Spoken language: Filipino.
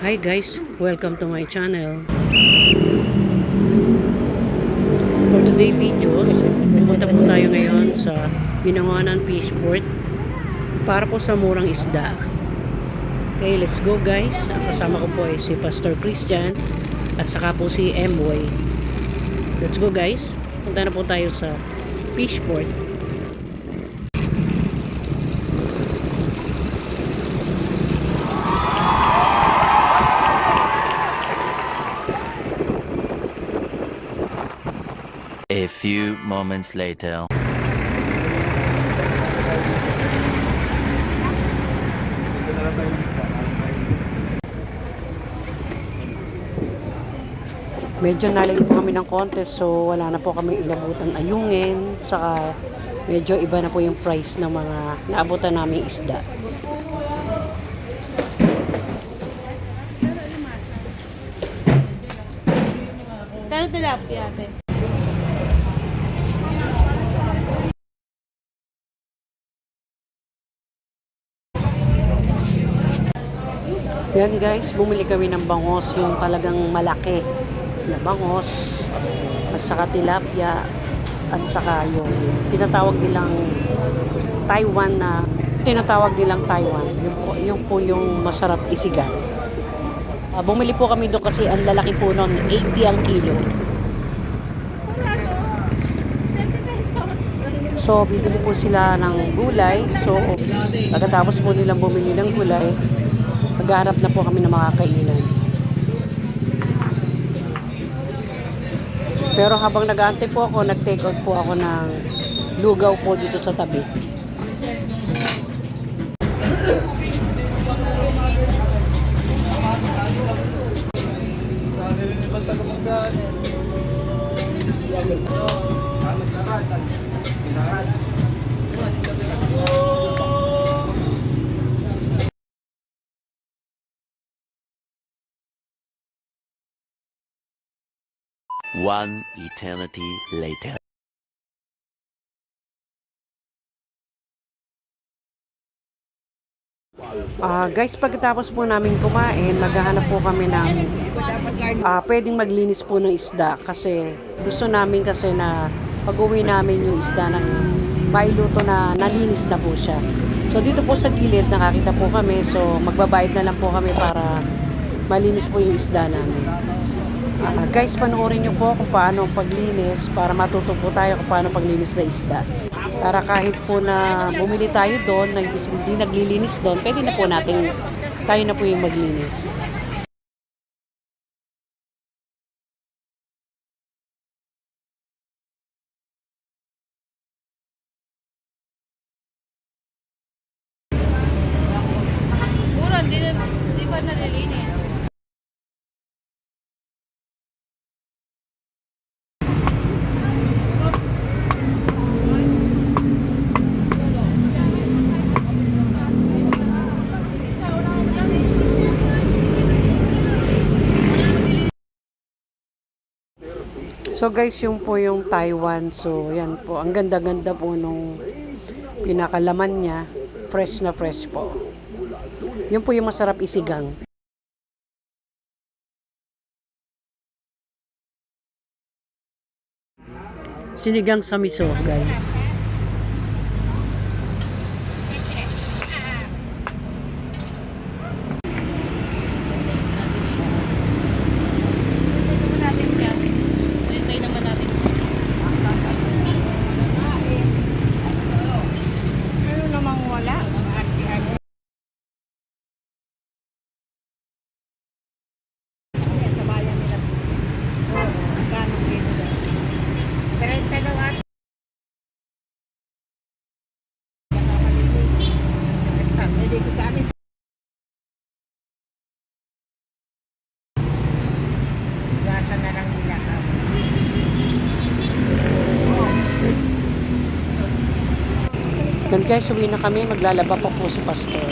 Hi guys, welcome to my channel. For today video, pupunta po tayo ngayon sa Binangonan Fishport para po sa murang isda. Okay, let's go guys. Ang kasama ko po ay si Pastor Christian at saka po si Mboy. Let's go guys. Punta na po tayo sa Fishport. A few moments later. Medyo nalain po kami ng contest, so wala na po kami inabutan ayungin. Saka medyo iba na po yung price ng mga naabutan naming isda. Pero tilapia ate. Yan guys, bumili kami ng bangos, yung talagang malaki na bangos, at saka tilapia, at saka yung tinatawag nilang Taiwan yung po yung masarap isigan. Bumili po kami doon kasi ang lalaki po nun, 80 ang kilo. So, bibili po sila ng gulay. So, pagkatapos po nilang bumili ng gulay, maghanap na po kami ng mga kainan. Pero habang nag-aantay po ako, nag-take out po ako ng lugaw po dito sa tabi. One eternity later. Guys, pagkatapos po namin kumain, maghahanap po kami ng pwedeng maglinis po ng isda kasi gusto namin kasi na pag-uwi namin yung isda ng mailuto na nalinis na po siya. So dito po sa gilid nakakita po kami, so magbabayad na lang po kami para malinis po yung isda namin. Guys, panoorin nyo po kung paano paglinis para matuto po tayo kung paano paglinis na isda. Para kahit po na bumili tayo doon na hindi naglilinis doon, pwede na po natin, tayo na po yung maglinis. Mura, di ba nalilinis? So guys, yung po yung Taiwan. So yan po, ang ganda-ganda po nung pinakalaman niya. Fresh na fresh po. Yun po yung masarap isigang. Sinigang sa miso, guys. Natin siya. Sintay naman natin. Ano namang wala? Sa bayan nila. Gano'ng kilo daw? 30 daw at. Pwede ko sa amin. Gasa na lang nila. Yan guys, uwi na kami. Maglalaba pa po si Pastor.